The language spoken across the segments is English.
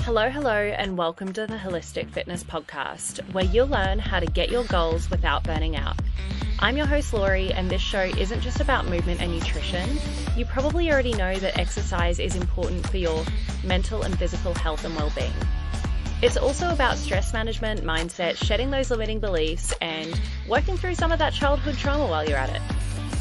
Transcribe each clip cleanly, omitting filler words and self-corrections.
Hello, and welcome to the Holistic Fitness Podcast, where you'll learn how to get your goals without burning out. I'm your host, Laurie, and this show isn't just about movement and nutrition. You probably already know that exercise is important for your mental and physical health and well-being. It's also about stress management, mindset, shedding those limiting beliefs, and working through some of that childhood trauma while you're at it.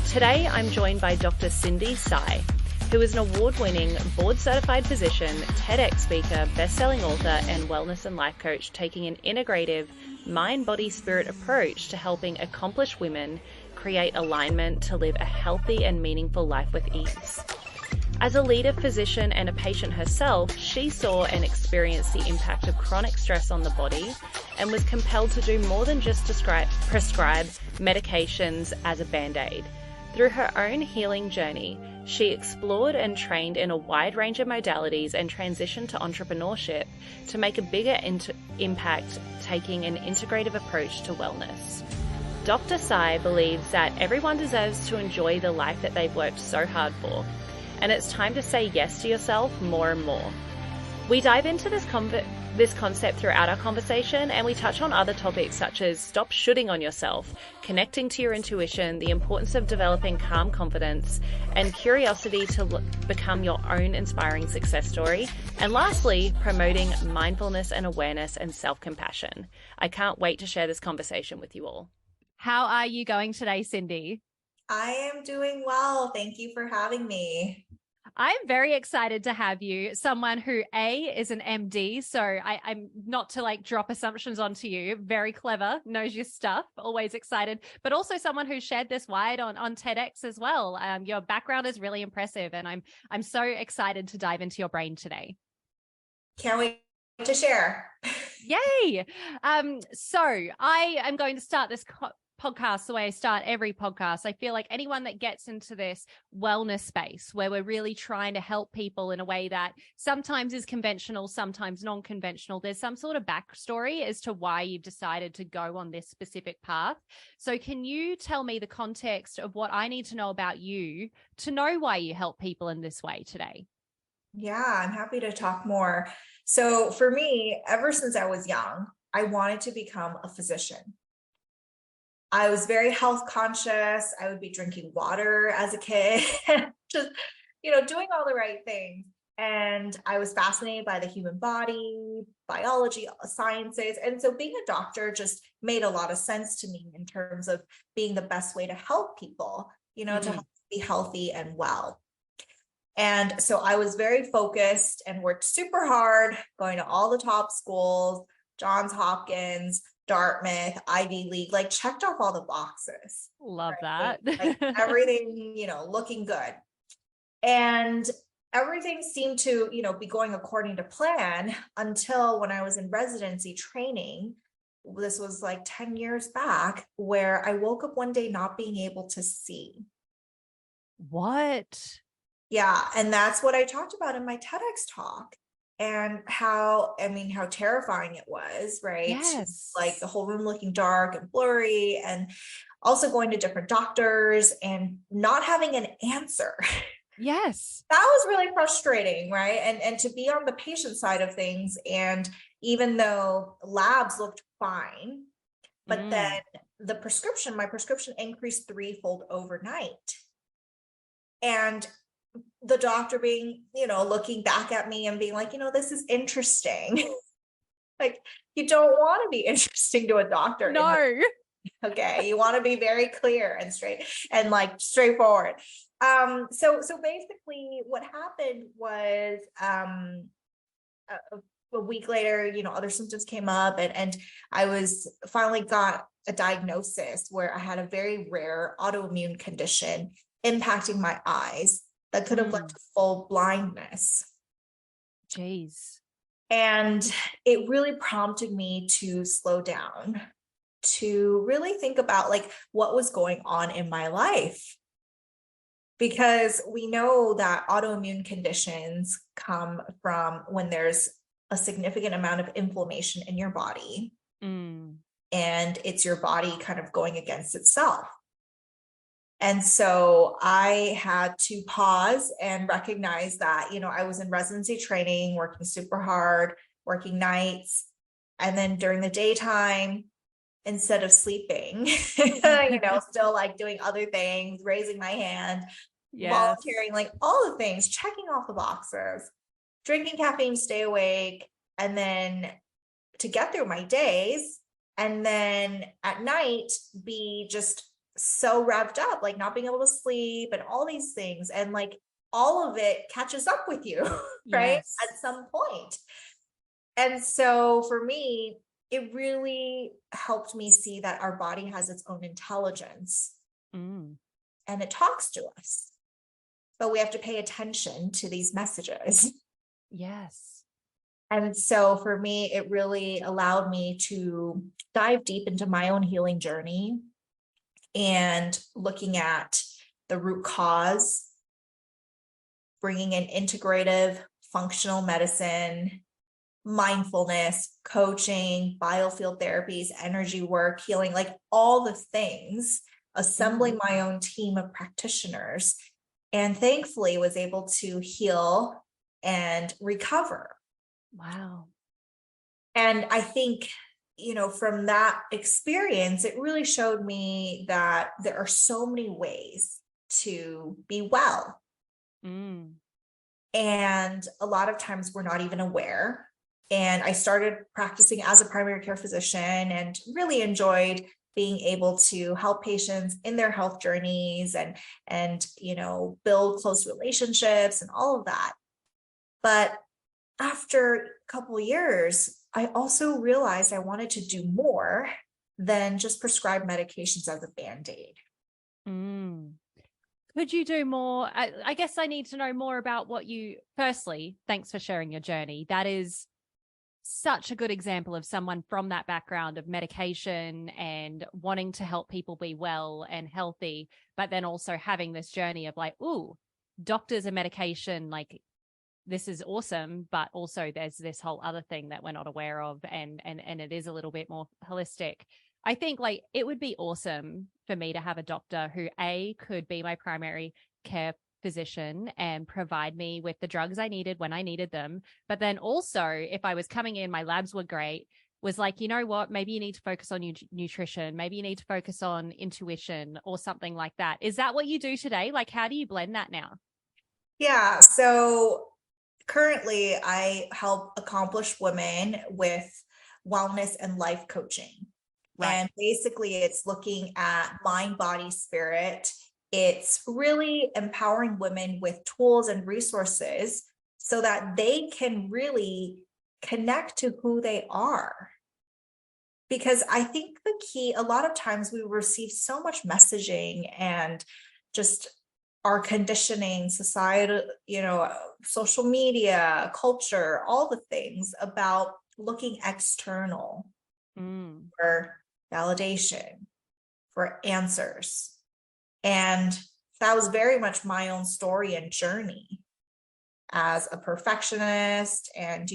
Today, I'm joined by Dr. Tsai, who is an award-winning, board-certified physician, TEDx speaker, best-selling author, and wellness and life coach, taking an integrative mind-body-spirit approach to helping accomplished women create alignment to live a healthy and meaningful life with ease. As a leader, physician, and a patient herself, she saw and experienced the impact of chronic stress on the body and was compelled to do more than just prescribe medications as a bandaid. Through her own healing journey, she explored and trained in a wide range of modalities and transitioned to entrepreneurship to make a bigger impact, taking an integrative approach to wellness. Dr. Tsai believes that everyone deserves to enjoy the life that they've worked so hard for, and it's time to say yes to yourself more and more. We dive into this concept throughout our conversation, and we touch on other topics such as stop shooting on yourself, connecting to your intuition, the importance of developing calm confidence, and curiosity to become your own inspiring success story, and lastly, promoting mindfulness and awareness and self-compassion. I can't wait to share this conversation with you all. How are you going today, Cindy? I am doing well. Thank you for having me. I'm very excited to have you, someone who is an MD, so I'm not to drop assumptions onto you, very clever, knows your stuff, always excited, but also someone who shared this wide on TEDx as well. Your background is really impressive, and I'm so excited to dive into your brain today. Can't wait to share. Yay! So I am going to start this podcast the way I start every podcast. I feel like anyone that gets into this wellness space where we're really trying to help people in a way that sometimes is conventional, sometimes non-conventional, there's some sort of backstory as to why you've decided to go on this specific path. So can you tell me the context of what I need to know about you to know why you help people in this way today? Yeah, I'm happy to talk more. So for me, ever since I was young, I wanted to become a physician. I was very health conscious. I would be drinking water as a kid, just, doing all the right things. And I was fascinated by the human body, biology, sciences. And so being a doctor just made a lot of sense to me in terms of being the best way to help people, to help be healthy and well. And so I was very focused and worked super hard, going to all the top schools, Johns Hopkins, Dartmouth, Ivy League, checked off all the boxes. Love that. Everything, looking good. And everything seemed to, be going according to plan until when I was in residency training. This was 10 years back, where I woke up one day not being able to see. What? Yeah. And that's what I talked about in my TEDx talk. And how terrifying it was, right? Yes. The whole room looking dark and blurry, and also going to different doctors and not having an answer. Yes. That was really frustrating, right? And to be on the patient side of things, and even though labs looked fine, but then my prescription increased threefold overnight. And the doctor being, looking back at me and being like, this is interesting. You don't want to be interesting to a doctor. No. Okay. You want to be very clear and straight and straightforward. So basically what happened was, a week later, other symptoms came up, and I was finally got a diagnosis where I had a very rare autoimmune condition impacting my eyes that could have led to full blindness. Jeez. And it really prompted me to slow down, to really think about what was going on in my life. Because we know that autoimmune conditions come from when there's a significant amount of inflammation in your body. And it's your body kind of going against itself. And so I had to pause and recognize that, I was in residency training, working super hard, working nights. And then during the daytime, instead of sleeping, still like doing other things, raising my hand, Yes. volunteering, like all the things, checking off the boxes, drinking caffeine to stay awake, and then to get through my days. And then at night, be just so revved up, like not being able to sleep and all these things. And like all of it catches up with you, right? Yes. At some point. And so for me, it really helped me see that our body has its own intelligence and it talks to us, but we have to pay attention to these messages. Yes. And so for me, it really allowed me to dive deep into my own healing journey and looking at the root cause, bringing in integrative functional medicine, mindfulness, coaching, biofield therapies, energy work, healing, like all the things, assembling my own team of practitioners, and thankfully was able to heal and recover. Wow. And I think, from that experience, it really showed me that there are so many ways to be well. And a lot of times we're not even aware. And I started practicing as a primary care physician and really enjoyed being able to help patients in their health journeys and build close relationships and all of that. But after a couple of years, I also realized I wanted to do more than just prescribe medications as a bandaid. Could you do more? I guess I need to know more about firstly, thanks for sharing your journey. That is such a good example of someone from that background of medication and wanting to help people be well and healthy, but then also having this journey of like, ooh, doctors and medication, like this is awesome, but also there's this whole other thing that we're not aware of, and it is a little bit more holistic. I think like it would be awesome for me to have a doctor who could be my primary care physician and provide me with the drugs I needed when I needed them. But then also if I was coming in, my labs were great, was like, you know what, maybe you need to focus on nutrition. Maybe you need to focus on intuition or something like that. Is that what you do today? Like, how do you blend that now? Yeah. So currently I help accomplished women with wellness and life coaching. Right. And basically it's looking at mind, body, spirit. It's really empowering women with tools and resources so that they can really connect to who they are. Because I think the key, a lot of times we receive so much messaging and just our conditioning, society, social media, culture, all the things about looking external for validation, for answers. And that was very much my own story and journey as a perfectionist and,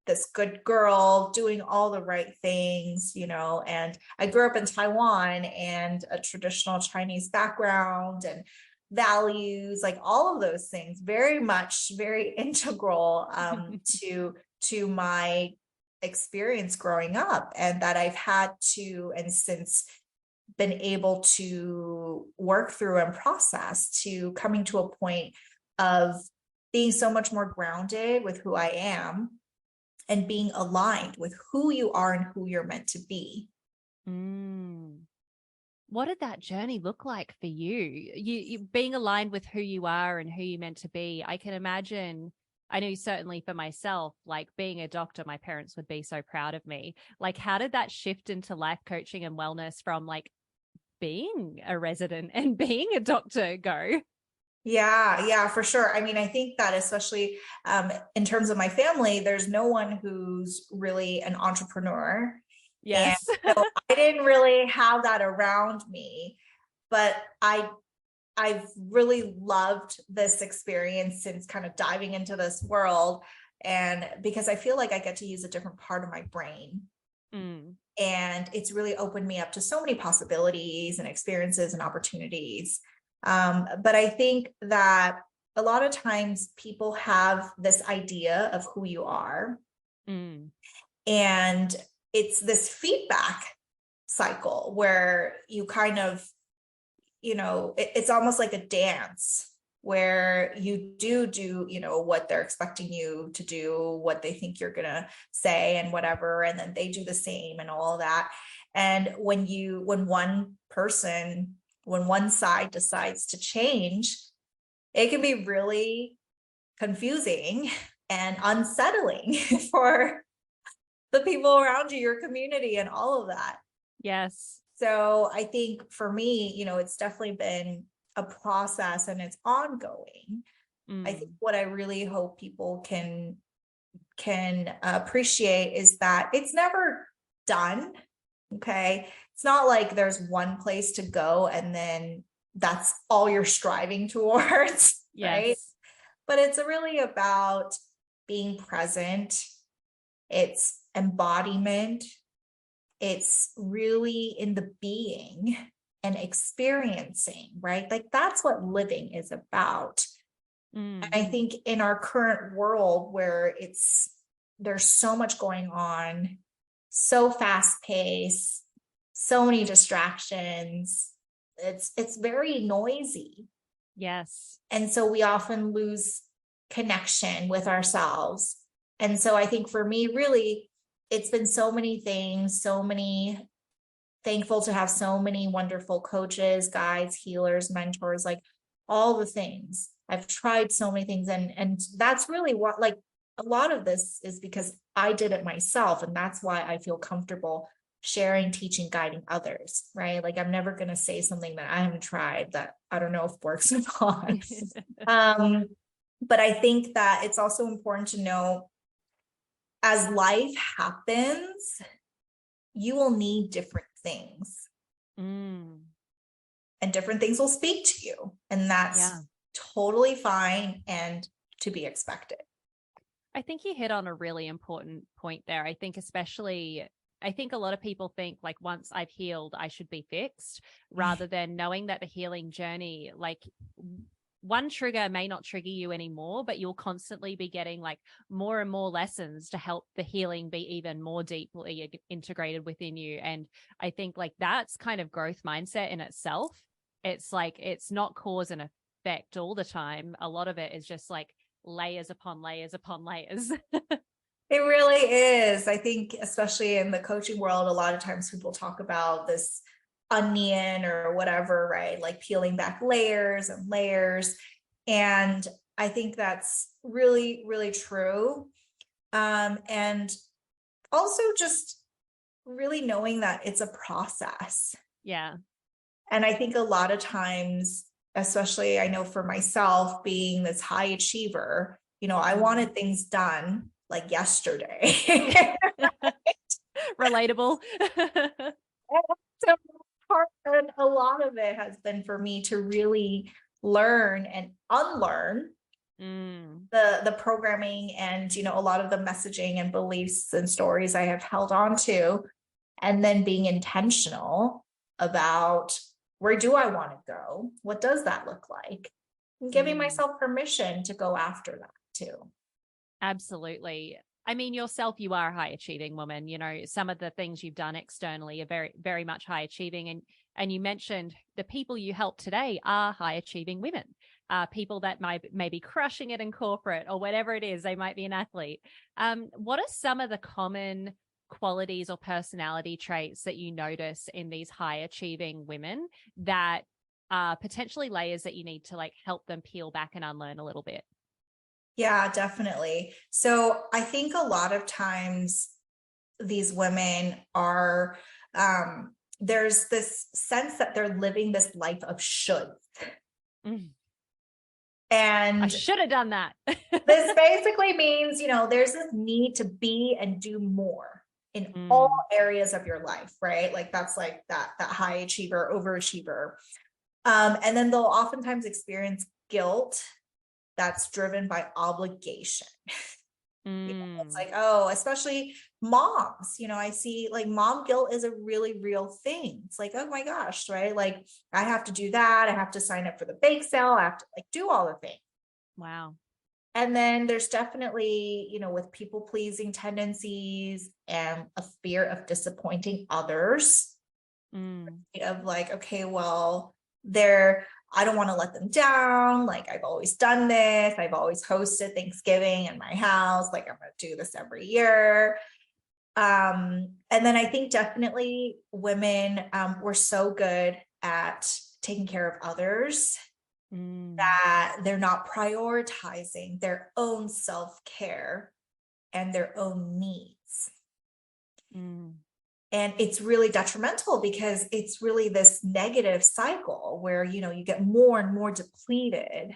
this good girl doing all the right things, and I grew up in Taiwan and a traditional Chinese background and values, like all of those things, very integral to my experience growing up, and that I've had to, and since been able to work through and process to coming to a point of being so much more grounded with who I am and being aligned with who you are and who you're meant to be. What did that journey look like for you? You being aligned with who you are and who you're meant to be. I can imagine, I know certainly for myself, like being a doctor, my parents would be so proud of me. Like, how did that shift into life coaching and wellness from like being a resident and being a doctor go? Yeah, for sure. I mean, I think that especially in terms of my family, there's no one who's really an entrepreneur. Yes. And so I didn't really have that around me, but I've really loved this experience since kind of diving into this world. And because I feel like I get to use a different part of my brain. And it's really opened me up to so many possibilities and experiences and opportunities. But I think that a lot of times people have this idea of who you are, Mm. And it's this feedback cycle where you kind of, it's almost like a dance where you do, what they're expecting you to do, what they think you're going to say and whatever. And then they do the same and all of that. And when one side decides to change, it can be really confusing and unsettling for the people around you, your community, and all of that. Yes. So I think for me, it's definitely been a process and it's ongoing. I think what I really hope people can appreciate is that it's never done. Okay. It's not like there's one place to go and then that's all you're striving towards. Right. Yes. But it's really about being present. It's embodiment. It's really in the being and experiencing, right? Like that's what living is about. And I think in our current world where there's so much going on, so fast paced, so many distractions, it's very noisy. Yes. And so we often lose connection with ourselves. And so I think for me, really, it's been so many things, thankful to have so many wonderful coaches, guides, healers, mentors, like all the things. I've tried so many things. And that's really what, like, a lot of this is because I did it myself. And that's why I feel comfortable sharing, teaching, guiding others, right? Like I'm never going to say something that I haven't tried that I don't know if works or not. But I think that it's also important to know as life happens, you will need different things. And different things will speak to you. And that's totally fine and to be expected. I think you hit on a really important point there. I think a lot of people think like once I've healed, I should be fixed, rather than knowing that the healing journey, like one trigger may not trigger you anymore, but you'll constantly be getting like more and more lessons to help the healing be even more deeply integrated within you. And I think like that's kind of growth mindset in itself. It's like, it's not cause and effect all the time. A lot of it is just like layers upon layers upon layers. It really is. I think, especially in the coaching world, a lot of times people talk about this onion or whatever, right? Like peeling back layers and layers. And I think that's really, really true. And also just really knowing that it's a process. Yeah. And I think a lot of times, especially I know for myself being this high achiever, I wanted things done like yesterday. Relatable. So and a lot of it has been for me to really learn and unlearn the programming and a lot of the messaging and beliefs and stories I have held on to, and then being intentional about where do I want to go? What does that look like? And giving myself permission to go after that too. Absolutely. I mean, yourself, you are a high achieving woman. Some of the things you've done externally are very, very much high achieving. And you mentioned the people you help today are high achieving women, people that may be crushing it in corporate or whatever it is. They might be an athlete. What are some of the common qualities or personality traits that you notice in these high achieving women that are potentially layers that you need to like help them peel back and unlearn a little bit? Yeah, definitely. So I think a lot of times these women are, there's this sense that they're living this life of should. And I should have done that. This basically means, there's this need to be and do more in all areas of your life, right? Like that's like that high achiever, overachiever. And then they'll oftentimes experience guilt that's driven by obligation. It's like, oh, especially moms, I see like mom guilt is a really real thing. It's like, oh my gosh, right? Like I have to do that. I have to sign up for the bake sale. I have to like do all the things. Wow. And then there's definitely, with people pleasing tendencies and a fear of disappointing others, of like, okay, well, I don't want to let them down. Like, I've always done this. I've always hosted Thanksgiving in my house. Like, I'm going to do this every year. And then I think definitely women were so good at taking care of others that they're not prioritizing their own self-care and their own needs. And it's really detrimental because it's really this negative cycle where, you get more and more depleted,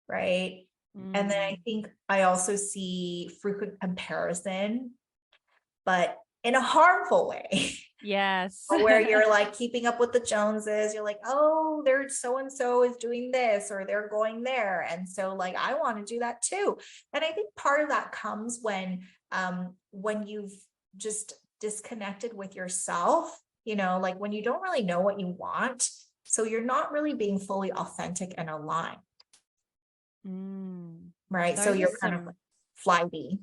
right? And then I think I also see frequent comparison, but in a harmful way. Yes. Where you're like keeping up with the Joneses. You're like, oh, they're so-and-so is doing this or they're going there. And so like, I want to do that too. And I think part of that comes when you've just disconnected with yourself, like when you don't really know what you want. So you're not really being fully authentic and aligned. Right. So you're kind of like flighty.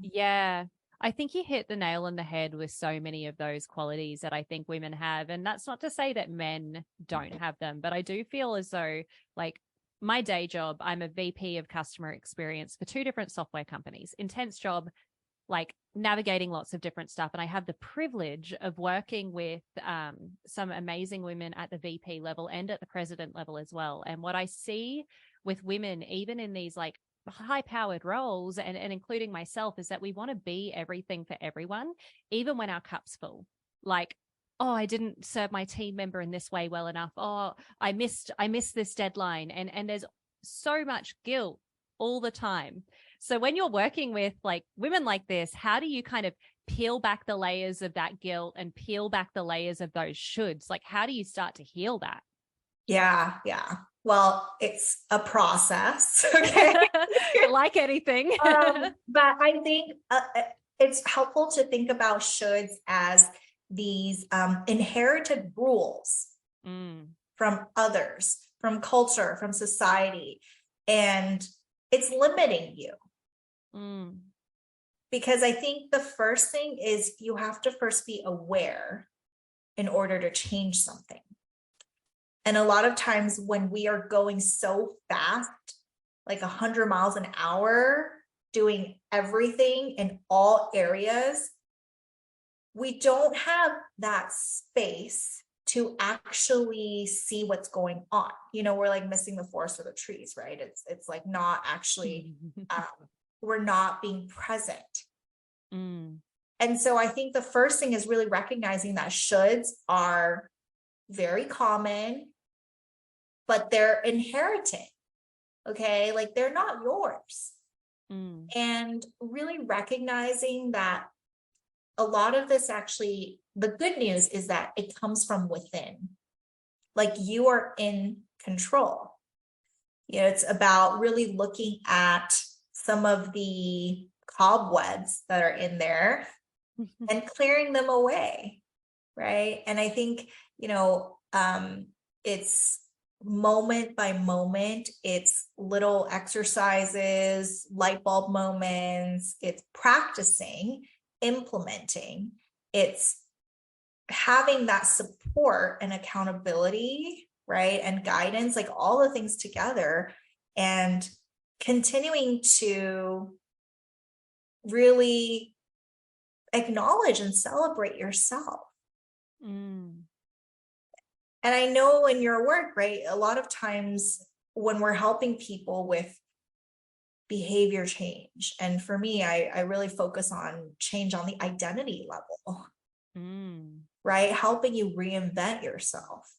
Yeah. I think you hit the nail on the head with so many of those qualities that I think women have. And that's not to say that men don't have them, but I do feel as though like my day job, I'm a VP of customer experience for 2 different software companies, intense job, like navigating lots of different stuff. And I have the privilege of working with some amazing women at the VP level and at the president level as well. And what I see with women, even in these like high-powered roles and including myself, is that we want to be everything for everyone, even when our cup's full. Like, oh, I didn't serve my team member in this way well enough. Oh, I missed this deadline. And there's so much guilt all the time. So when you're working with like women like this, how do you kind of peel back the layers of that guilt and peel back the layers of those shoulds? Like, how do you start to heal that? Yeah. Well, it's a process. Okay. Like anything. But I think it's helpful to think about shoulds as these inherited rules from others, from culture, from society. And it's limiting you. Because I think the first thing is you have to first be aware in order to change something. And a lot of times when we are going so fast, like 100 miles an hour, doing everything in all areas, we don't have that space to actually see what's going on. We're like missing the forest for the trees, right? It's like not actually, we're not being present. And so I think the first thing is really recognizing that shoulds are very common, but they're inherited. Okay. Like they're not yours. And really recognizing that a lot of this actually, the good news is that it comes from within. Like you are in control. It's about really looking at some of the cobwebs that are in there and clearing them away. Right. And I think, it's moment by moment, it's little exercises, light bulb moments, it's practicing, implementing, it's having that support and accountability, right? And guidance, like all the things together, and continuing to really acknowledge and celebrate yourself. And I know in your work, right, a lot of times when we're helping people with behavior change, and for me, I really focus on change on the identity level, right? Helping you reinvent yourself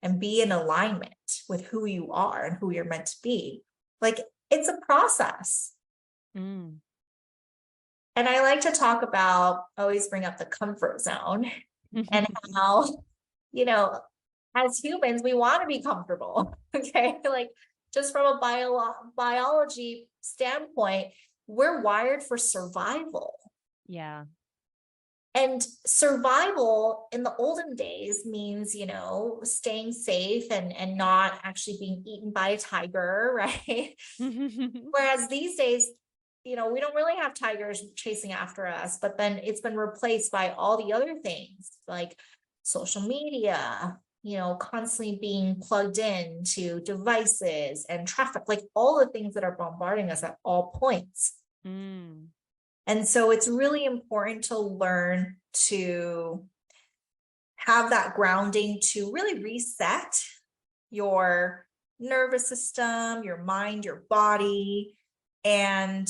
and be in alignment with who you are and who you're meant to be. Like it's a process. And I like to talk about, always bring up the comfort zone and how, as humans, we want to be comfortable. Okay. Like just from a biology standpoint, we're wired for survival. Yeah. And survival in the olden days means, staying safe and not actually being eaten by a tiger, right? Whereas these days, we don't really have tigers chasing after us, but then it's been replaced by all the other things like social media, constantly being plugged into devices and traffic, like all the things that are bombarding us at all points. Mm. And so it's really important to learn to have that grounding to really reset your nervous system, your mind, your body, and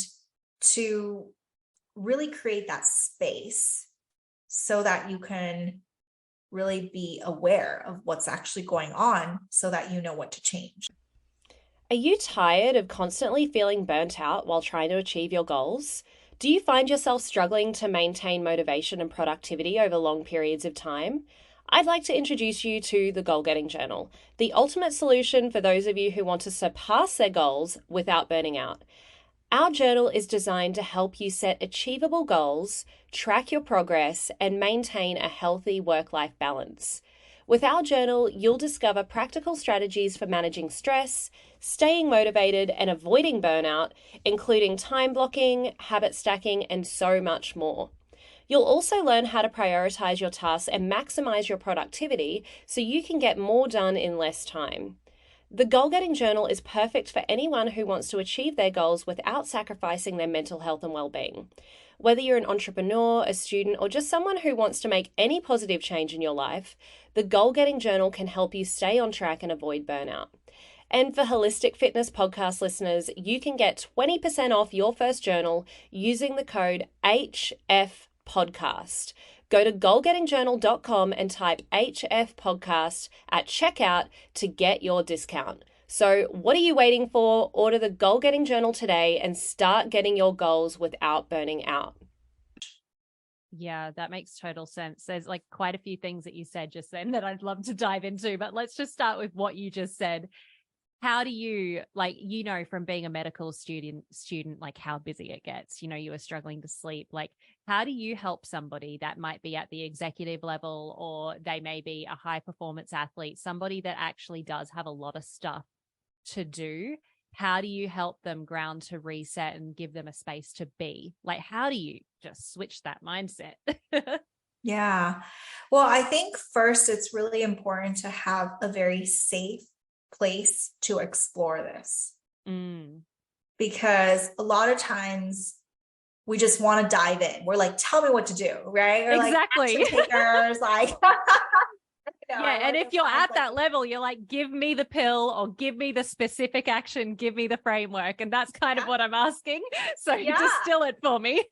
to really create that space so that you can really be aware of what's actually going on so that you know what to change. Are you tired of constantly feeling burnt out while trying to achieve your goals? Do you find yourself struggling to maintain motivation and productivity over long periods of time? I'd like to introduce you to the Goal Getting Journal, the ultimate solution for those of you who want to surpass their goals without burning out. Our journal is designed to help you set achievable goals, track your progress, and maintain a healthy work-life balance. With our journal, you'll discover practical strategies for managing stress, staying motivated, and avoiding burnout, including time blocking, habit stacking, and so much more. You'll also learn how to prioritize your tasks and maximize your productivity so you can get more done in less time. The Goal Getting Journal is perfect for anyone who wants to achieve their goals without sacrificing their mental health and well-being. Whether you're an entrepreneur, a student, or just someone who wants to make any positive change in your life, the Goal Getting Journal can help you stay on track and avoid burnout. And for Holistic Fitness podcast listeners, you can get 20% off your first journal using the code HFPodcast. Go to goalgettingjournal.com and type HF podcast at checkout to get your discount. So what are you waiting for? Order the Goal Getting Journal today and start getting your goals without burning out. Yeah, that makes total sense. There's like quite a few things that you said just then that I'd love to dive into, but let's just start with what you just said. How do you, like, from being a medical student, like how busy it gets, you were struggling to sleep. Like, how do you help somebody that might be at the executive level, or they may be a high performance athlete, somebody that actually does have a lot of stuff to do? How do you help them ground to reset and give them a space to be? Like, how do you just switch that mindset? Yeah. Well, I think first it's really important to have a very safe place to explore this. Because a lot of times we just want to dive in. We're like, tell me what to do, right? Or exactly. Like, takers, like yeah, and if you're at that level, you're like, give me the pill or give me the specific action, give me the framework. And that's kind of what I'm asking. So distill it for me.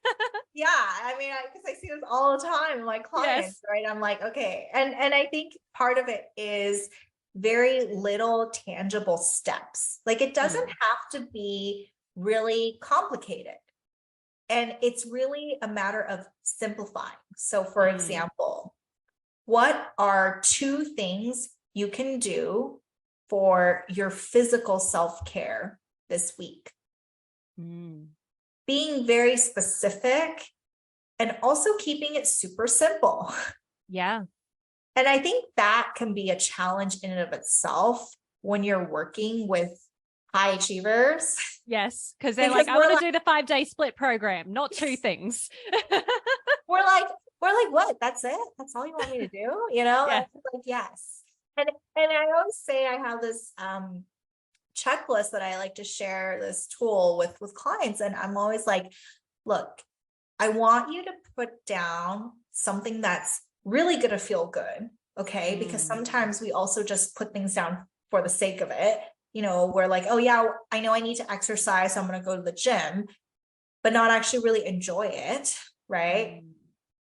Yeah, I mean, because I see this all the time, like clients, right? I'm like, okay. And I think part of it is very little tangible steps. Like it doesn't have to be really complicated. And it's really a matter of simplifying. So for example, what are 2 things you can do for your physical self-care this week? Being very specific and also keeping it super simple. Yeah. And I think that can be a challenge in and of itself when you're working with high achievers. Yes, because they're like, I want to do the 5-day split program, not 2 things. We're like, what? That's it? That's all you want me to do? Yeah. Like, yes. And I always say I have this checklist that I like to share, this tool with clients. And I'm always like, look, I want you to put down something that's really going to feel good. Okay. Because sometimes we also just put things down for the sake of it. We're like, oh yeah, I know I need to exercise, so I'm going to go to the gym, but not actually really enjoy it. Right.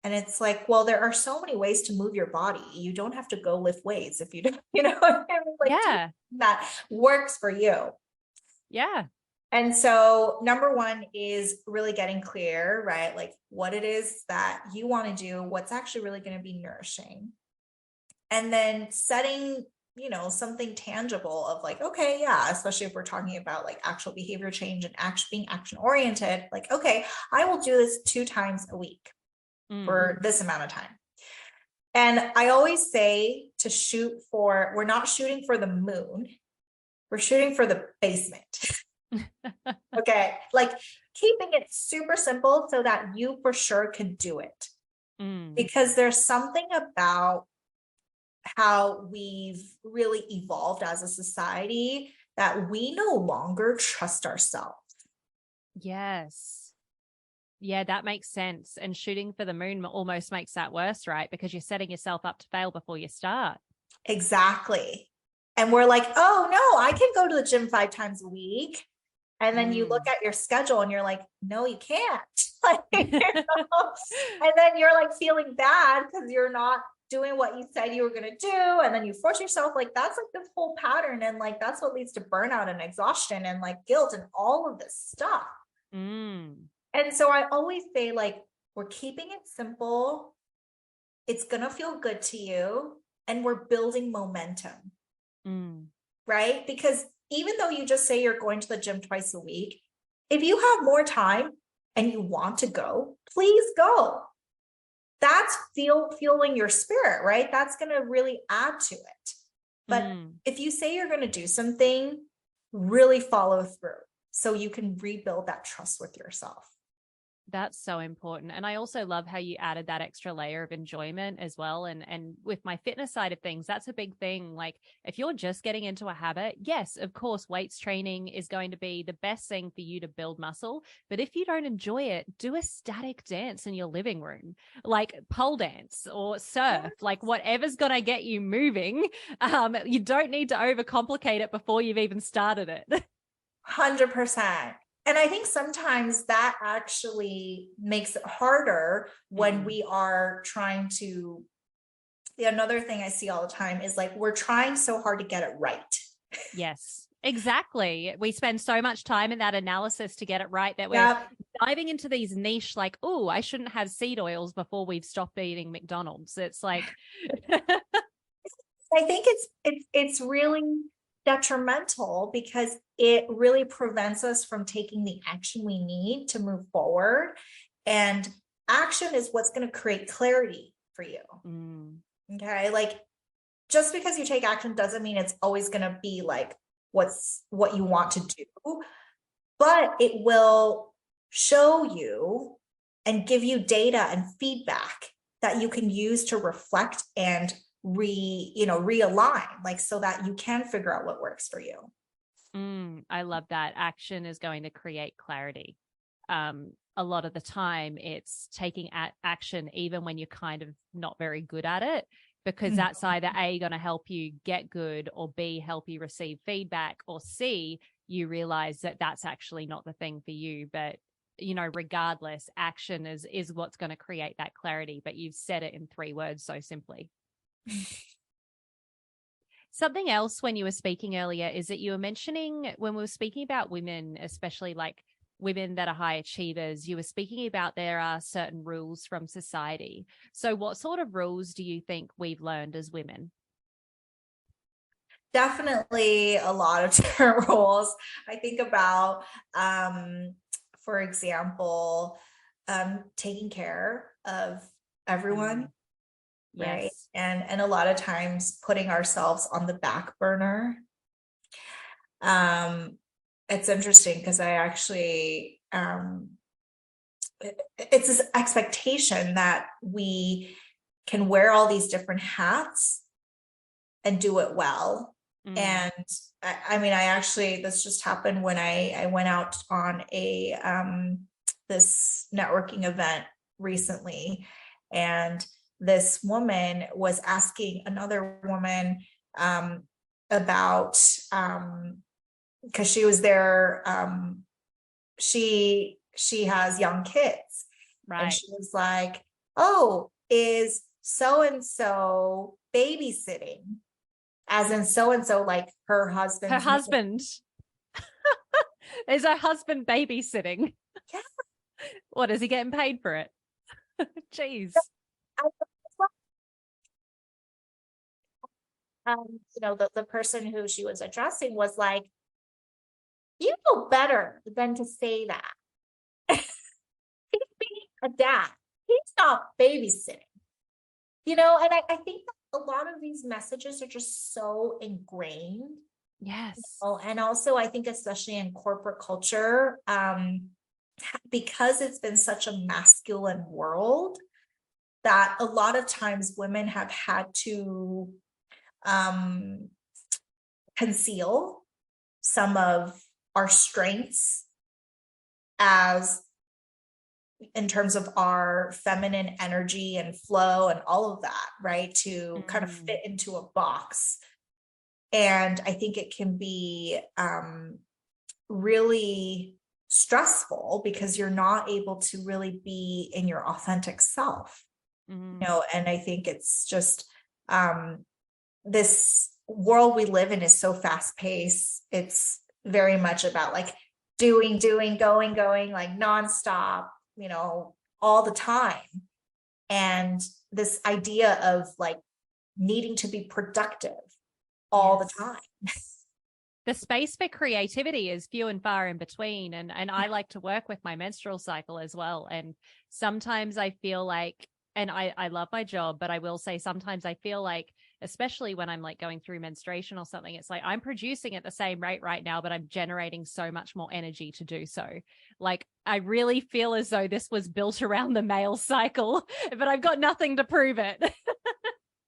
And it's like, well, there are so many ways to move your body. You don't have to go lift weights if you don't, like, that works for you. Yeah. And so number 1 is really getting clear, right? Like what it is that you want to do, what's actually really going to be nourishing. And then setting, something tangible of like, okay, yeah, especially if we're talking about like actual behavior change and being action oriented, like, okay, I will do this 2 times a week. for this amount of time. And I always say to we're not shooting for the moon, we're shooting for the basement. Okay. Like keeping it super simple so that you for sure can do it. Because there's something about how we've really evolved as a society that we no longer trust ourselves. Yes. Yeah, that makes sense. And shooting for the moon almost makes that worse, right? Because you're setting yourself up to fail before you start. Exactly. And we're like, oh no, I can go to the gym 5 times a week. And then you look at your schedule and you're like, no, you can't. Like, you know? And then you're like feeling bad because you're not doing what you said you were going to do. And then you force yourself. Like, that's like this whole pattern. And like, that's what leads to burnout and exhaustion and like guilt and all of this stuff. And so I always say, like, we're keeping it simple. It's going to feel good to you. And we're building momentum. Right? Because even though you just say you're going to the gym twice a week, if you have more time and you want to go, please go. That's fueling your spirit, right? That's going to really add to it. But if you say you're going to do something, really follow through so you can rebuild that trust with yourself. That's so important. And I also love how you added that extra layer of enjoyment as well. And with my fitness side of things, that's a big thing. Like if you're just getting into a habit, yes, of course, weights training is going to be the best thing for you to build muscle. But if you don't enjoy it, do a static dance in your living room, like pole dance or surf, like whatever's going to get you moving. You don't need to overcomplicate it before you've even started it. 100%. And I think sometimes that actually makes it harder when we are trying to, another thing I see all the time is like, we're trying so hard to get it right. Yes, exactly. We spend so much time in that analysis to get it right that we're diving into these niche, like, oh, I shouldn't have seed oils before we've stopped eating McDonald's. It's like, I think it's really detrimental because it really prevents us from taking the action we need to move forward. And action is what's going to create clarity for you. Okay. Like just because you take action doesn't mean it's always going to be like what you want to do, but it will show you and give you data and feedback that you can use to reflect and realign, like so that you can figure out what works for you. I love that. Action is going to create clarity. A lot of the time it's taking action even when you're kind of not very good at it, because that's either A, going to help you get good, or B, help you receive feedback, or C, you realize that that's actually not the thing for you. But regardless, action is what's going to create that clarity. But you've said it in 3 words so simply. Something else when you were speaking earlier is that you were mentioning, when we were speaking about women, especially like women that are high achievers, you were speaking about there are certain rules from society. So what sort of rules do you think we've learned as women? Definitely a lot of different rules. I think about, for example, taking care of everyone. Right. Yes. And a lot of times putting ourselves on the back burner. It's interesting because I actually, it's this expectation that we can wear all these different hats and do it well. And I mean, this just happened when I went out on this networking event recently, and this woman was asking another woman about, because she was there, she has young kids, right? And she was like, oh, is so-and-so babysitting? As in so-and-so, like her husband. Is her husband babysitting? Yeah. What, is he getting paid for it? Jeez. The person who she was addressing was like, you know better than to say that. He's being a dad. he's not babysitting, you know, and I think that a lot of these messages are just so ingrained. Yes. Oh, and also I think especially in corporate culture, because it's been such a masculine world, that a lot of times women have had to conceal some of our strengths as in terms of our feminine energy and flow and all of that, right? To kind of fit into a box. And I think it can be really stressful because you're not able to really be in your authentic self. You know, and I think it's just this world we live in is so fast paced. It's very much about like doing, going, like nonstop, you know, all the time. And this idea of like needing to be productive all the time. The space for creativity is few and far in between. And I like to work with my menstrual cycle as well. And sometimes I feel like, and I love my job, but I will say sometimes I feel like, especially when I'm like going through menstruation or something, it's like I'm producing at the same rate right now, but I'm generating so much more energy to do so. Like I really feel as though this was built around the male cycle, but I've got nothing to prove it.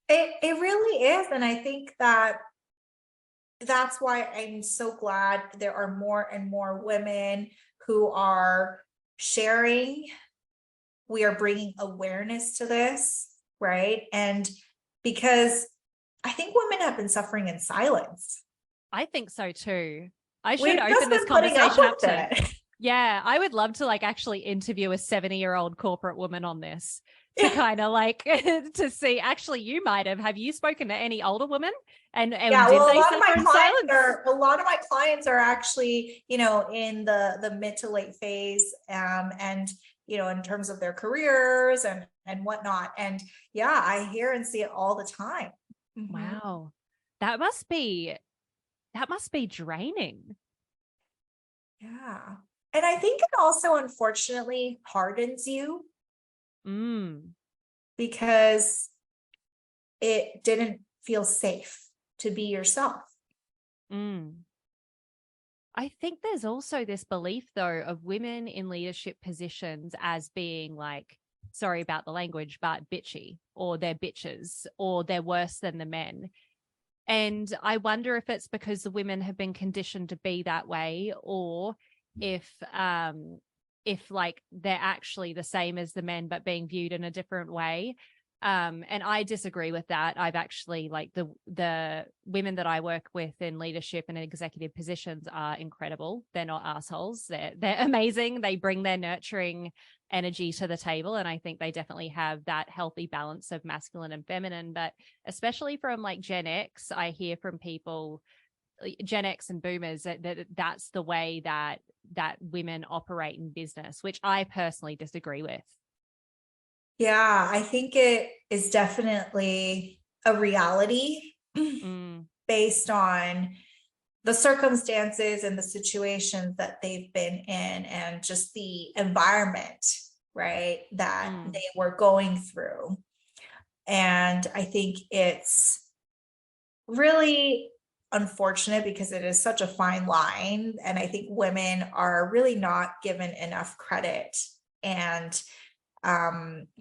It really is. And I think that that's why I'm so glad there are more and more women who are sharing. We are bringing awareness to this, right? And because I think women have been suffering in silence. I think so too. I should We've open this conversation up to it. Yeah, I would love to like actually interview a 70-year-old corporate woman on this to kind of like to see. Actually, you might have you spoken to any older women? And yeah, did well, they suffer in silence? a lot of my clients are actually, you know, in the mid to late phase, and you know, in terms of their careers and whatnot. And yeah, I hear and see it all the time. Wow, that must be draining. Yeah. And I think it also unfortunately hardens you because it didn't feel safe to be yourself. I think there's also this belief, though, of women in leadership positions as being like, sorry about the language, but bitchy, or they're bitches, or they're worse than the men. And I wonder if it's because the women have been conditioned to be that way, or if like they're actually the same as the men, but being viewed in a different way. And I disagree with that. I've actually like the women that I work with in leadership and executive positions are incredible. They're not assholes. They're amazing. They bring their nurturing energy to the table. And I think they definitely have that healthy balance of masculine and feminine. But especially from like Gen X, I hear from people, Gen X and boomers, that's the way that women operate in business, which I personally disagree with. Yeah, I think it is definitely a reality based on the circumstances and the situations that they've been in and just the environment, right, that they were going through. And I think it's really unfortunate because it is such a fine line. And I think women are really not given enough credit. And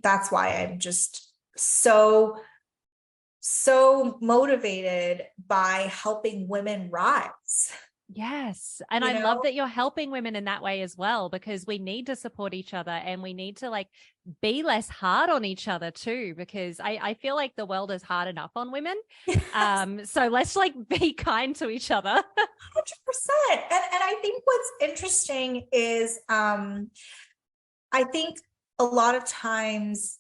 that's why I'm just so motivated by helping women rise. Yes. And I love that you're helping women in that way as well, because we need to support each other and we need to like be less hard on each other too, because I feel like the world is hard enough on women. Yes. So let's like be kind to each other. 100%. And I think what's interesting is I think a lot of times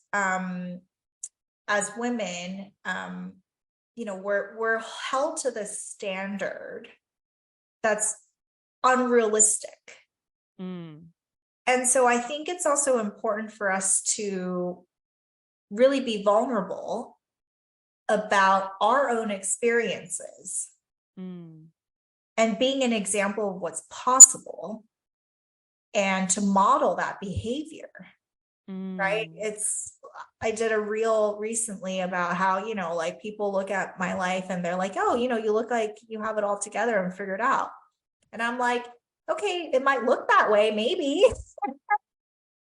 as women, you know, we're held to this standard that's unrealistic. And so I think it's also important for us to really be vulnerable about our own experiences and being an example of what's possible and to model that behavior. right? I did a reel recently about how, like people look at my life and they're like, oh, you look like you have it all together and figured out. And I'm like, okay, it might look that way, maybe,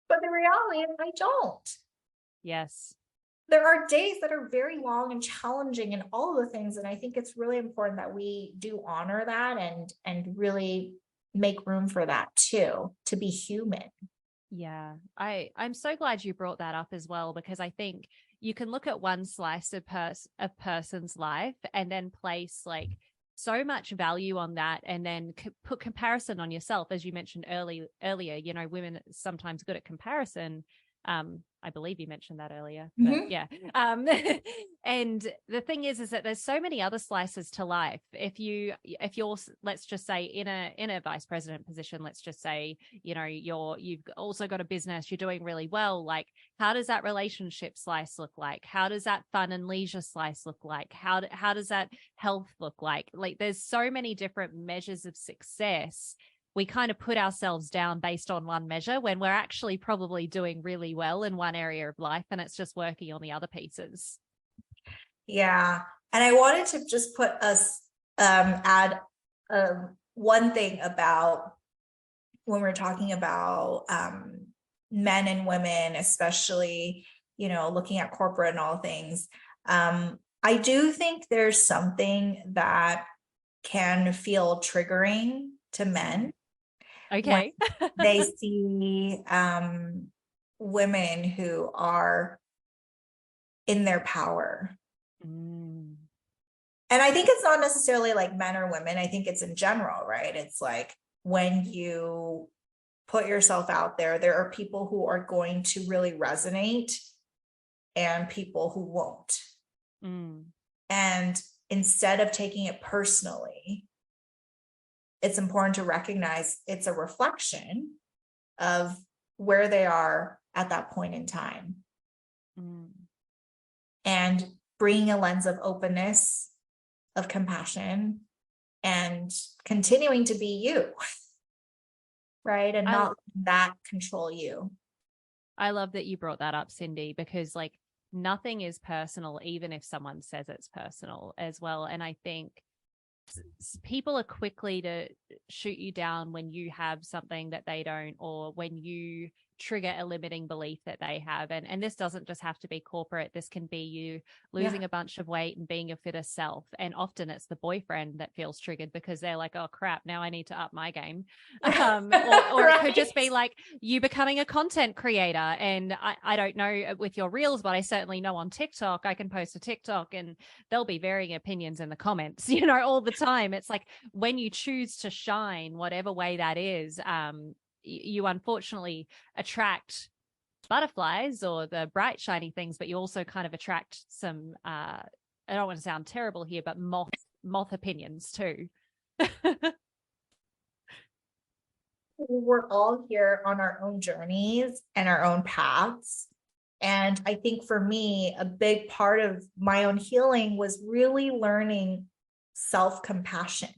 but the reality is I don't. Yes. There are days that are very long and challenging and all of the things. And I think it's really important that we do honor that and really make room for that too, to be human. Yeah, I'm so glad you brought that up as well, because I think you can look at one slice of a person's life and then place like so much value on that, and then put comparison on yourself, as you mentioned earlier. Women are sometimes good at comparison. I believe you mentioned that earlier, but yeah. And the thing is that there's so many other slices to life. If you're, let's just say in a vice president position, let's just say, you've also got a business, you're doing really well. Like, how does that relationship slice look like? How does that fun and leisure slice look like? How does that health look like? Like, there's so many different measures of success. We kind of put ourselves down based on one measure when we're actually probably doing really well in one area of life, and it's just working on the other pieces. Yeah. And I wanted to just put us, add one thing about when we're talking about men and women, especially, looking at corporate and all things. I do think there's something that can feel triggering to men. Okay. They see women who are in their power. And I think it's not necessarily like men or women. I think it's in general, right? It's like when you put yourself out there, there are people who are going to really resonate and people who won't. And instead of taking it personally, it's important to recognize it's a reflection of where they are at that point in time. And bringing a lens of openness, of compassion, and continuing to be you, right? And not letting that control you. I love that you brought that up, Cindy, because like nothing is personal, even if someone says it's personal as well. And I think people are quickly to shoot you down when you have something that they don't, or when you trigger a limiting belief that they have. And this doesn't just have to be corporate. This can be you losing a bunch of weight and being your fitter self. And often it's the boyfriend that feels triggered because they're like, oh crap, now I need to up my game. Or right. It could just be like you becoming a content creator. And I don't know with your reels, but I certainly know on TikTok, I can post a TikTok and there'll be varying opinions in the comments, all the time. It's like when you choose to shine, whatever way that is, you unfortunately attract butterflies or the bright, shiny things, but you also kind of attract some, I don't want to sound terrible here, but moth opinions too. We're all here on our own journeys and our own paths. And I think for me, a big part of my own healing was really learning self-compassion.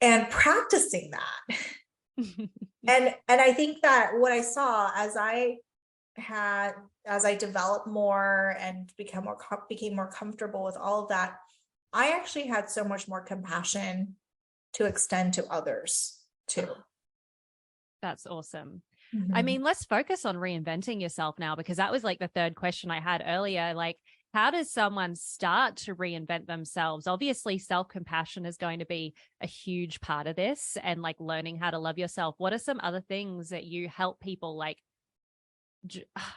And practicing that. and I think that what I saw as I developed more and became more comfortable with all of that, I actually had so much more compassion to extend to others too. That's awesome. I mean, let's focus on reinventing yourself now, because that was like the third question I had earlier. Like, how does someone start to reinvent themselves? Obviously, self-compassion is going to be a huge part of this, and like learning how to love yourself. What are some other things that you help people like?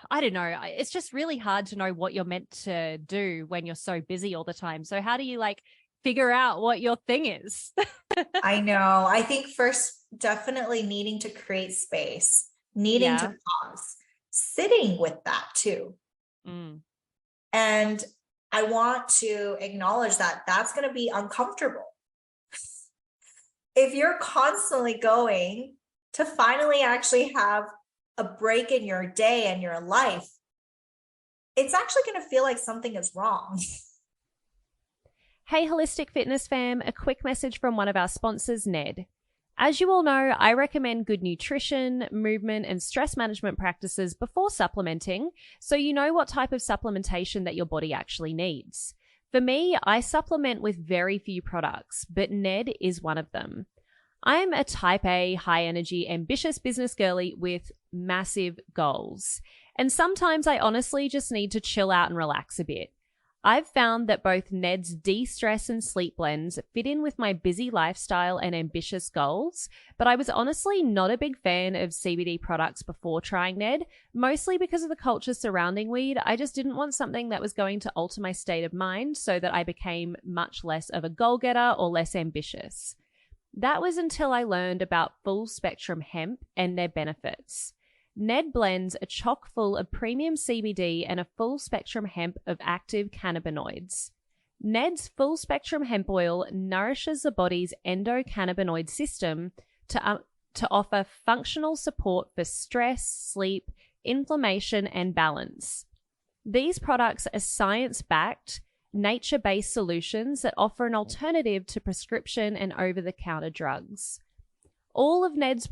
I don't know. It's just really hard to know what you're meant to do when you're so busy all the time. So how do you like figure out what your thing is? I know. I think first, definitely needing to create space, needing to pause, sitting with that too. And I want to acknowledge that that's going to be uncomfortable. If you're constantly going to finally actually have a break in your day and your life, it's actually going to feel like something is wrong. Hey, Holistic Fitness fam, a quick message from one of our sponsors, Ned. As you all know, I recommend good nutrition, movement, and stress management practices before supplementing, so you know what type of supplementation that your body actually needs. For me, I supplement with very few products, but Ned is one of them. I'm a type A, high energy, ambitious business girly with massive goals. And sometimes I honestly just need to chill out and relax a bit. I've found that both Ned's de-stress and sleep blends fit in with my busy lifestyle and ambitious goals, but I was honestly not a big fan of CBD products before trying Ned, mostly because of the culture surrounding weed. I just didn't want something that was going to alter my state of mind so that I became much less of a goal-getter or less ambitious. That was until I learned about full spectrum hemp and their benefits. Ned blends are chock full of premium CBD and a full spectrum hemp of active cannabinoids. Ned's full spectrum hemp oil nourishes the body's endocannabinoid system to offer functional support for stress, sleep, inflammation, and balance. These products are science-backed, nature-based solutions that offer an alternative to prescription and over-the-counter drugs. All of Ned's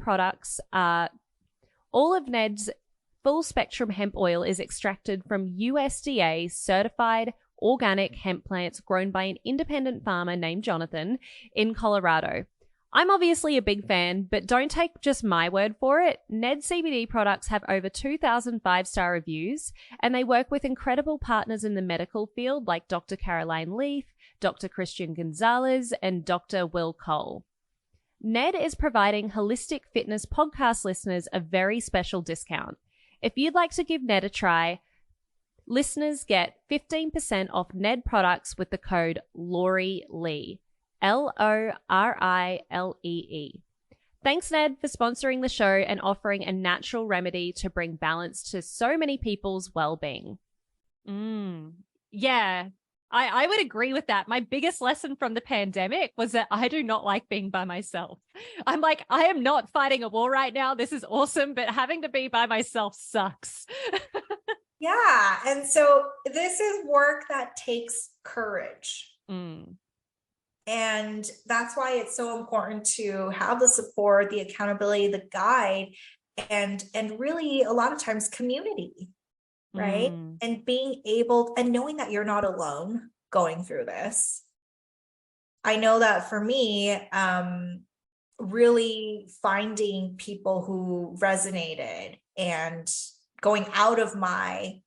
full spectrum hemp oil is extracted from USDA certified organic hemp plants grown by an independent farmer named Jonathan in Colorado. I'm obviously a big fan, but don't take just my word for it. Ned CBD products have over 2,000 five-star reviews, and they work with incredible partners in the medical field like Dr. Caroline Leaf, Dr. Christian Gonzalez, and Dr. Will Cole. Ned is providing Holistic Fitness podcast listeners a very special discount. If you'd like to give Ned a try, listeners get 15% off Ned products with the code LORILEE, LORILEE. Thanks, Ned, for sponsoring the show and offering a natural remedy to bring balance to so many people's well-being. Yeah. I would agree with that. My biggest lesson from the pandemic was that I do not like being by myself. I'm like, I am not fighting a war right now. This is awesome, but having to be by myself sucks. Yeah. And so this is work that takes courage. And that's why it's so important to have the support, the accountability, the guide, and really a lot of times community. Right. And being able and knowing that you're not alone going through this. I know that for me, really finding people who resonated and going out of my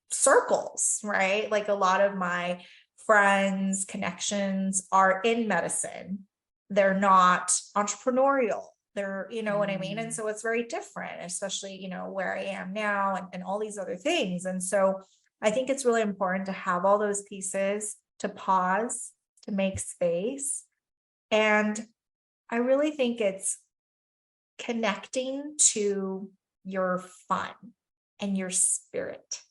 circles, right? Like a lot of my friends, connections are in medicine. They're not entrepreneurial. They're, you know what I mean? And so it's very different, especially, you know, where I am now and all these other things. And so I think it's really important to have all those pieces, to pause, to make space. And I really think it's connecting to your fun and your spirit,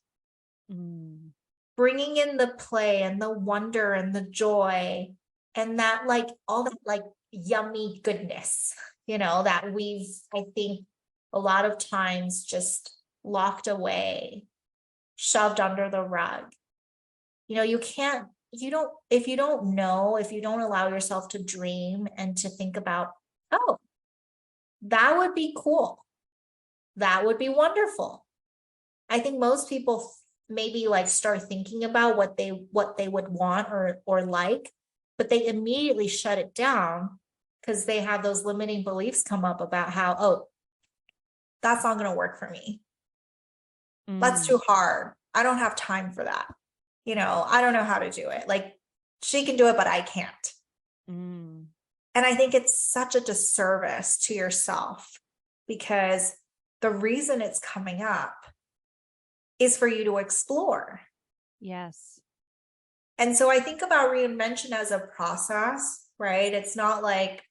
bringing in the play and the wonder and the joy and that like all that like yummy goodness, you know, that we've, I think a lot of times just locked away, shoved under the rug. You know, if you don't allow yourself to dream and to think about, oh, that would be cool. That would be wonderful. I think most people maybe like start thinking about what they would want or like, but they immediately shut it down because they have those limiting beliefs come up about how, oh, that's not going to work for me. That's too hard. I don't have time for that. You know, I don't know how to do it. Like she can do it, but I can't. And I think it's such a disservice to yourself because the reason it's coming up is for you to explore. Yes. And so I think about reinvention as a process, right? It's not like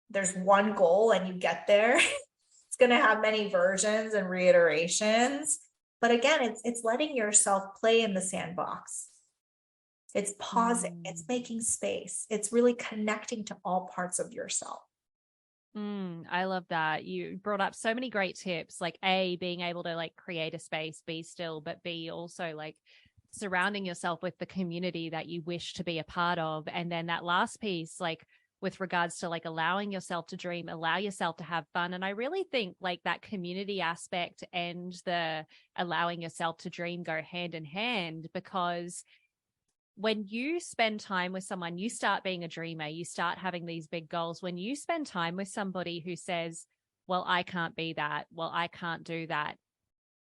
there's one goal and you get there. It's going to have many versions and reiterations. But again, it's letting yourself play in the sandbox. It's pausing. It's making space. It's really connecting to all parts of yourself. I love that. You brought up so many great tips, like A, being able to like create a space, be still, but B, also like surrounding yourself with the community that you wish to be a part of. And then that last piece, like with regards to like allowing yourself to dream, allow yourself to have fun. And I really think like that community aspect and the allowing yourself to dream go hand in hand, because when you spend time with someone, you start being a dreamer, you start having these big goals. When you spend time with somebody who says, well, I can't be that, well, I can't do that,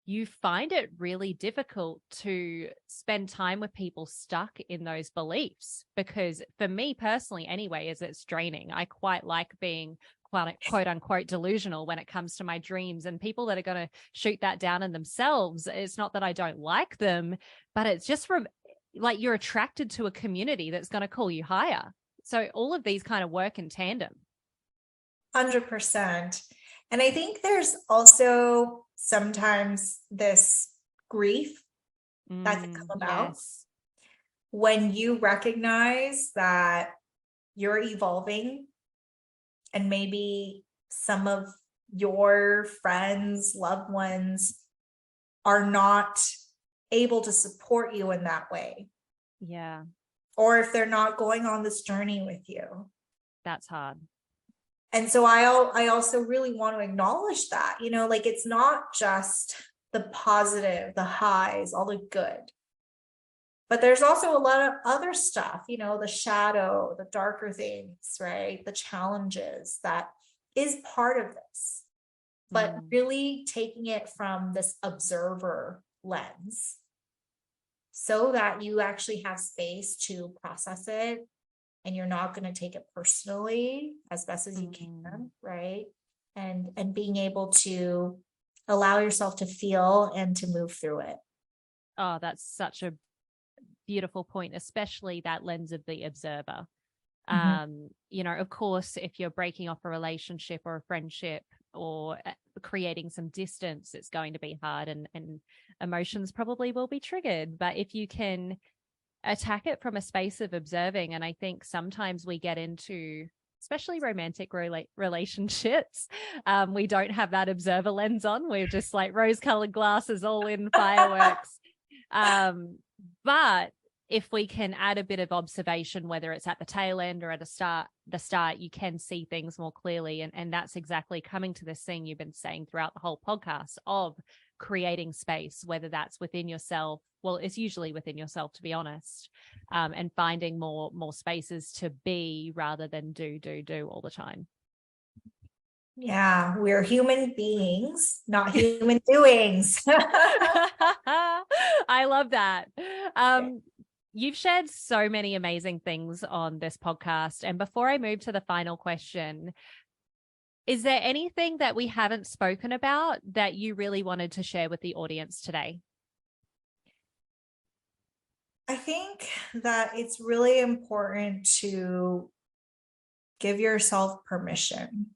you find it really difficult to spend time with people stuck in those beliefs. Because for me personally, anyway, is it's draining. I quite like being quote unquote delusional when it comes to my dreams, and people that are going to shoot that down in themselves. It's not that I don't like them, but it's just from like you're attracted to a community that's going to call you higher. So all of these kind of work in tandem. 100%. And I think there's also sometimes this grief that can come about when you recognize that you're evolving and maybe some of your friends, loved ones are not able to support you in that way. Yeah. Or if they're not going on this journey with you. That's hard. And so I also really want to acknowledge that, you know, like it's not just the positive, the highs, all the good, but there's also a lot of other stuff, you know, the shadow, the darker things, right? The challenges that is part of this, but really taking it from this observer lens so that you actually have space to process it. And you're not going to take it personally as best as you can, right? And being able to allow yourself to feel and to move through it. Oh, that's such a beautiful point, especially that lens of the observer. You know, of course, if you're breaking off a relationship or a friendship or creating some distance, it's going to be hard and emotions probably will be triggered. But if you can attack it from a space of observing. And I think sometimes we get into, especially romantic relationships, we don't have that observer lens on. We're just like rose-colored glasses, all in fireworks. But if we can add a bit of observation, whether it's at the tail end or at the start, you can see things more clearly. And that's exactly coming to this thing you've been saying throughout the whole podcast of creating space, whether that's within yourself. Well, it's usually within yourself, to be honest, and finding more spaces to be rather than do all the time. Yeah, we're human beings, not human doings. I love that. You've shared so many amazing things on this podcast. And before I move to the final question, is there anything that we haven't spoken about that you really wanted to share with the audience today? I think that it's really important to give yourself permission.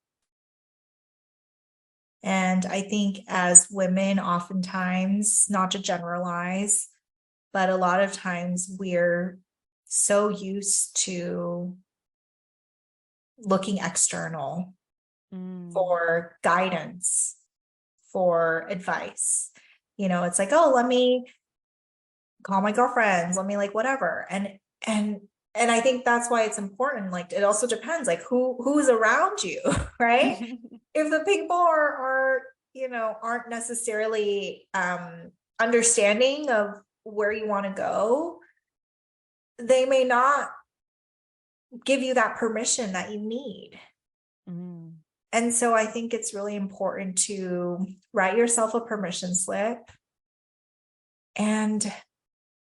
And I think as women, oftentimes, not to generalize, but a lot of times we're so used to looking external for guidance, for advice. You know, it's like, oh, let me call my girlfriends, let me like whatever. And I think that's why it's important. Like, it also depends, like who's around you, right? If the people are, you know, aren't necessarily understanding of where you want to go, they may not give you that permission that you need. And so I think it's really important to write yourself a permission slip and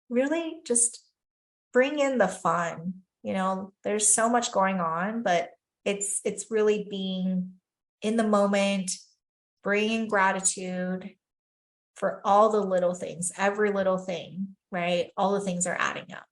really just bring in the fun. You know, there's so much going on, but it's really being in the moment, bringing gratitude for all the little things, every little thing, right? All the things are adding up.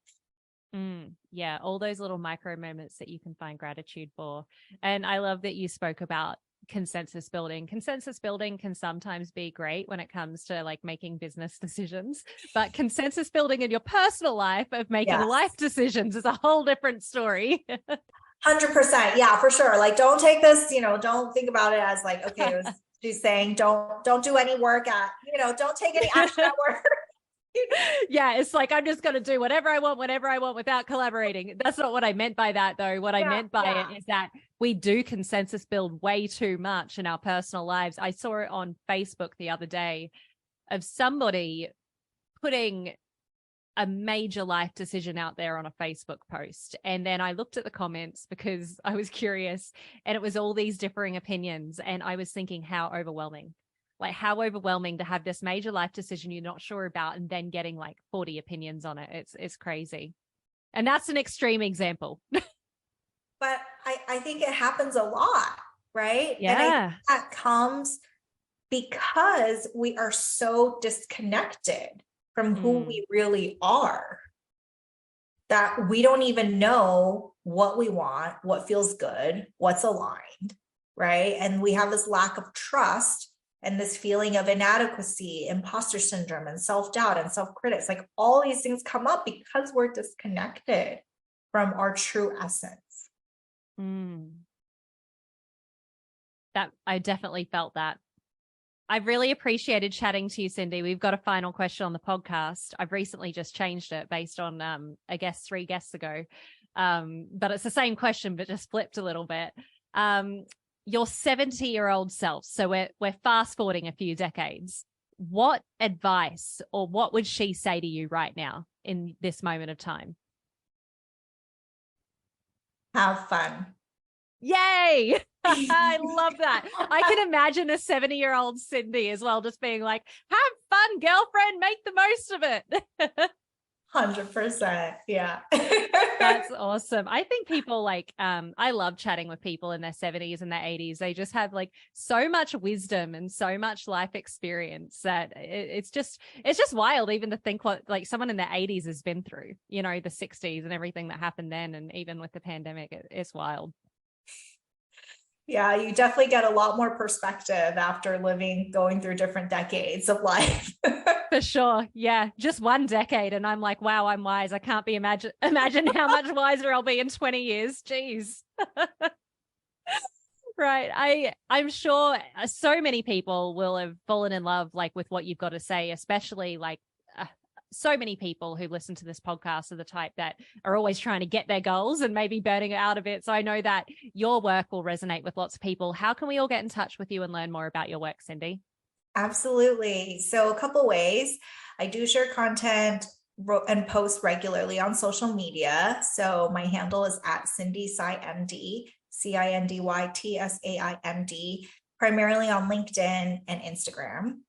Yeah, all those little micro moments that you can find gratitude for. And I love that you spoke about consensus building. Consensus building can sometimes be great when it comes to like making business decisions, but consensus building in your personal life of making life decisions is a whole different story. 100%. Yeah, for sure. Like, don't take this, you know, don't think about it as like, okay, she's saying, don't do any work at, you know, don't take any action at work. Yeah, it's like, I'm just going to do whatever I want, whenever I want without collaborating. That's not what I meant by that, though. What I meant by it is that we do consensus build way too much in our personal lives. I saw it on Facebook the other day of somebody putting a major life decision out there on a Facebook post. And then I looked at the comments because I was curious, and it was all these differing opinions. And I was thinking, how overwhelming. Like, how overwhelming to have this major life decision you're not sure about and then getting like 40 opinions on it. It's crazy. And that's an extreme example. But I think it happens a lot, right? Yeah. And I think that comes because we are so disconnected from who we really are that we don't even know what we want, what feels good, what's aligned, right? And we have this lack of trust and this feeling of inadequacy, imposter syndrome, and self-doubt and self-critics. Like, all these things come up because we're disconnected from our true essence. That I definitely felt that. I've really appreciated chatting to you, Cindy. We've got a final question on the podcast. I've recently just changed it based on, I guess, 3 guests ago. But it's the same question, but just flipped a little bit. Your 70-year-old self, so we're fast forwarding a few decades. What advice or what would she say to you right now in this moment of time? Have fun. Yay! I love that. I can imagine a 70-year-old Cindy as well, just being like, have fun, girlfriend, make the most of it. 100%. Yeah. That's awesome. I think people like, I love chatting with people in their 70s and their 80s. They just have like so much wisdom and so much life experience that it's just wild even to think what like someone in their 80s has been through, you know, the 60s and everything that happened then. And even with the pandemic, it's wild. Yeah, you definitely get a lot more perspective after going through different decades of life. For sure. Yeah. Just 1 decade. And I'm like, wow, I'm wise. I can't imagine how much wiser I'll be in 20 years. Jeez. Right. I'm sure so many people will have fallen in love like with what you've got to say, especially like so many people who listen to this podcast are the type that are always trying to get their goals and maybe burning out of it. So I know that your work will resonate with lots of people. How can we all get in touch with you and learn more about your work, Cindy? Absolutely. So a couple ways. I do share content and post regularly on social media. So my handle is at Cindy Tsai MD, CINDYTSAIMD, primarily on LinkedIn and Instagram.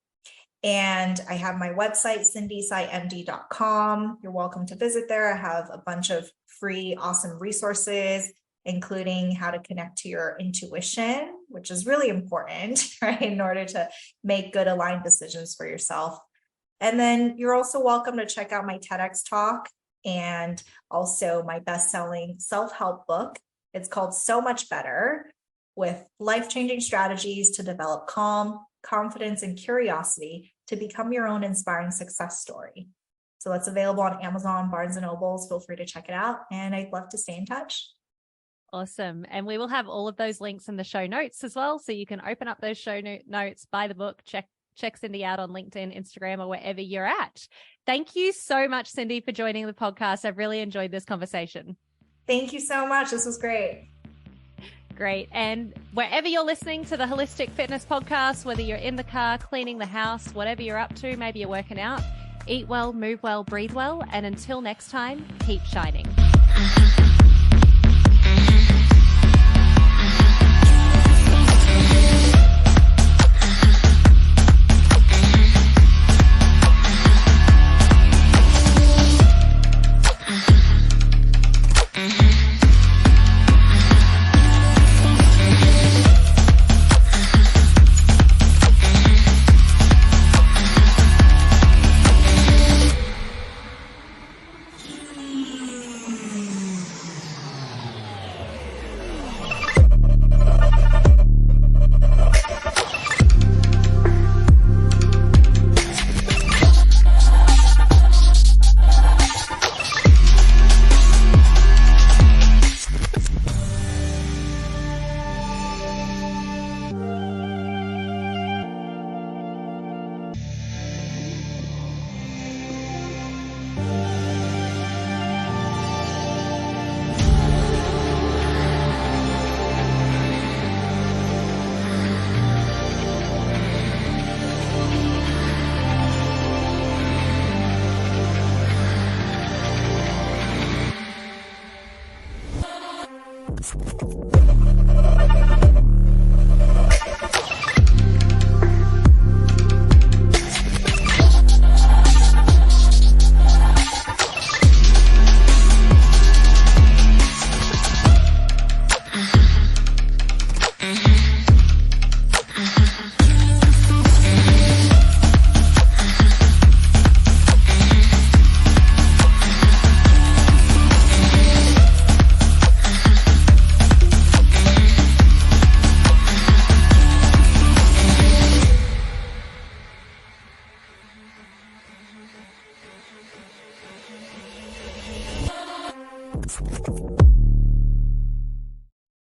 And I have my website, cindysaimd.com. You're welcome to visit there. I have a bunch of free, awesome resources, including how to connect to your intuition, which is really important, right, in order to make good aligned decisions for yourself. And then you're also welcome to check out my TEDx talk and also my best-selling self-help book. It's called So Much Better, with life-changing strategies to develop calm, confidence, and curiosity to become your own inspiring success story. So that's available on Amazon, Barnes & Nobles. Feel free to check it out. And I'd love to stay in touch. Awesome. And we will have all of those links in the show notes as well. So you can open up those show notes, buy the book, check Cindy out on LinkedIn, Instagram, or wherever you're at. Thank you so much, Cindy, for joining the podcast. I've really enjoyed this conversation. Thank you so much. This was great. Great. And wherever you're listening to the Holistic Fitness Podcast, whether you're in the car, cleaning the house, whatever you're up to, maybe you're working out, eat well, move well, breathe well. And until next time, keep shining.